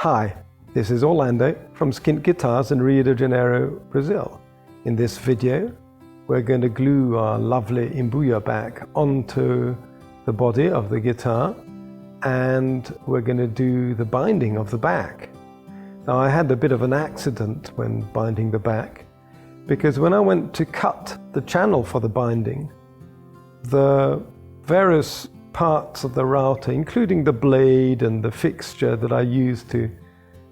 Hi, this is Orlando from Skint Guitars in Rio de Janeiro, Brazil. In this video, we're going to glue our lovely imbuya back onto the body of the guitar, and we're going to do the binding of the back. Now, I had a bit of an accident when binding the back, because when I went to cut the channel for the binding, the various parts of the router, including the blade and the fixture that I used to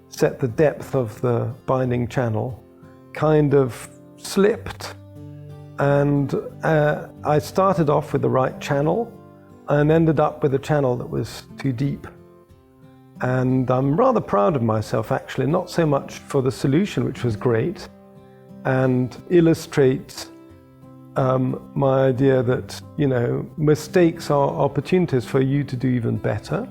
set the depth of the binding channel, kind of slipped. And I started off with the right channel and ended up with a channel that was too deep. And I'm rather proud of myself, actually, not so much for the solution, which was great and illustrates my idea that, mistakes are opportunities for you to do even better.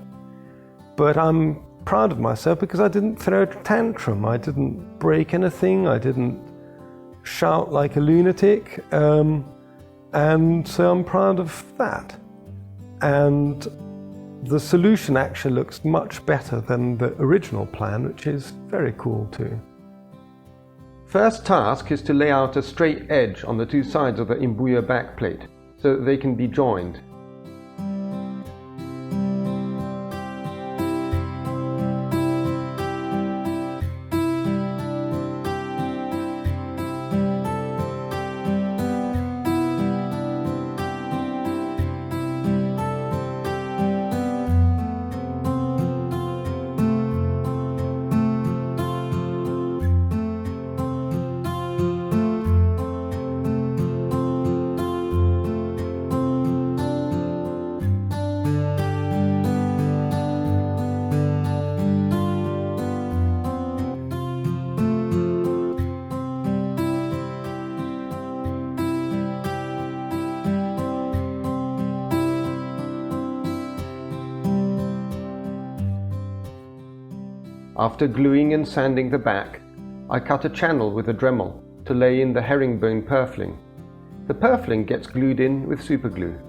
But I'm proud of myself because I didn't throw a tantrum, I didn't break anything, I didn't shout like a lunatic, and so I'm proud of that. And the solution actually looks much better than the original plan, which is very cool too. First task is to lay out a straight edge on the two sides of the imbuya backplate so that they can be joined. After gluing and sanding the back, I cut a channel with a Dremel to lay in the herringbone purfling. The purfling gets glued in with superglue.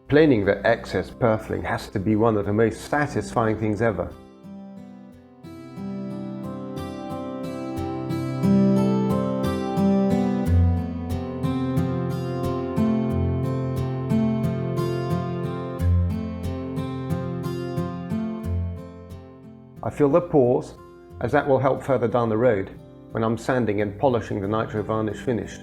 Planing the excess purfling has to be one of the most satisfying things ever. I fill the pores, as that will help further down the road when I'm sanding and polishing the nitro varnish finished.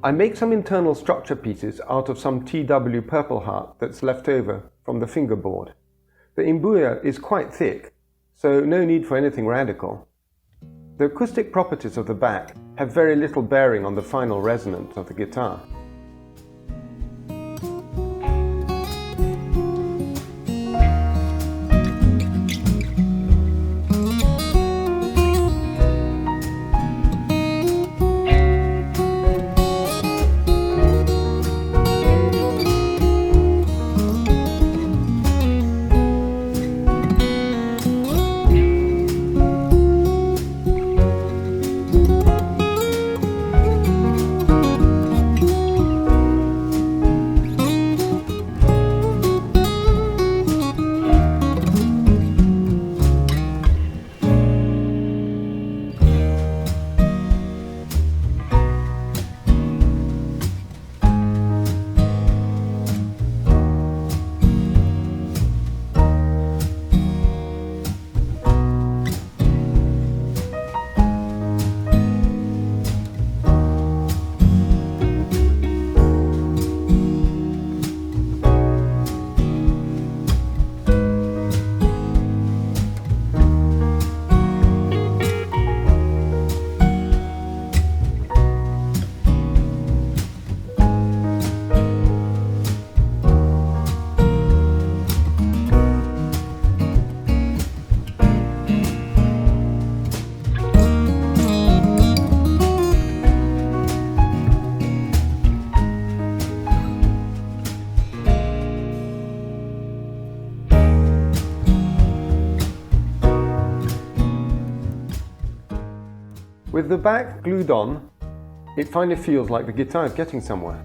I make some internal structure pieces out of some TW purpleheart that's left over from the fingerboard. The imbuya is quite thick, so no need for anything radical. The acoustic properties of the back have very little bearing on the final resonance of the guitar. With the back glued on, it finally feels like the guitar is getting somewhere.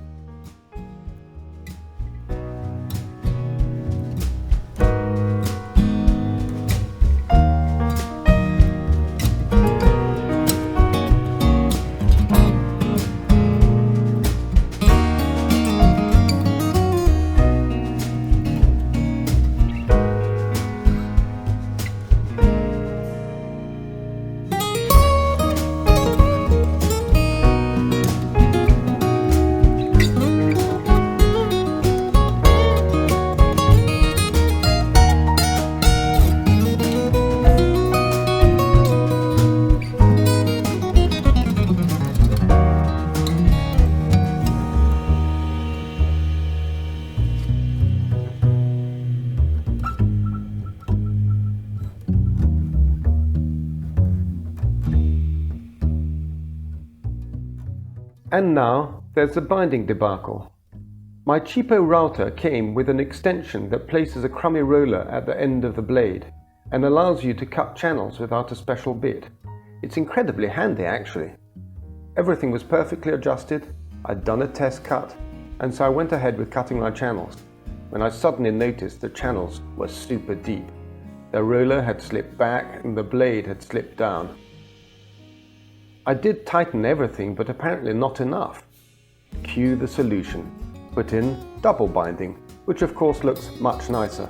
And now there's the binding debacle. My cheapo router came with an extension that places a crummy roller at the end of the blade and allows you to cut channels without a special bit. It's incredibly handy actually. Everything was perfectly adjusted, I'd done a test cut, and so I went ahead with cutting my channels, when I suddenly noticed the channels were super deep. The roller had slipped back and the blade had slipped down. I did tighten everything, but apparently not enough. Cue the solution. Put in double binding, which of course looks much nicer.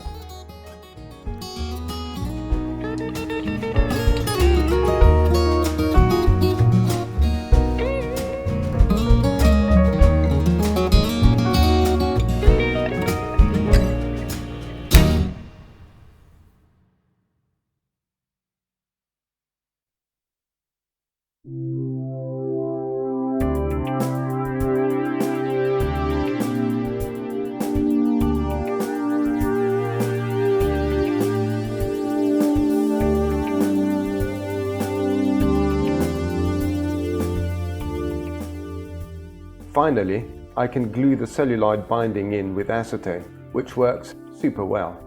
Finally, I can glue the celluloid binding in with acetone, which works super well.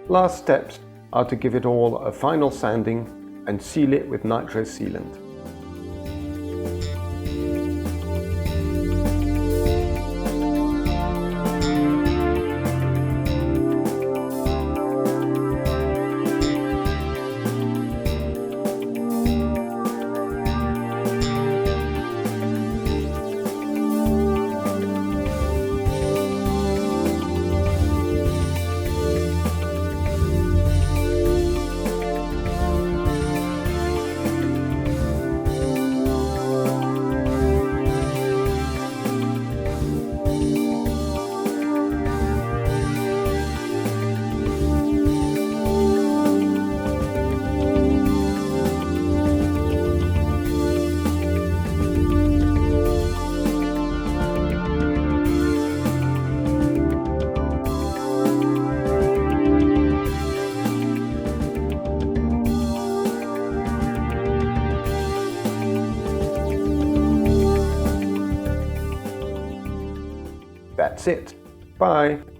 Last steps are to give it all a final sanding and seal it with nitro sealant. That's it. Bye.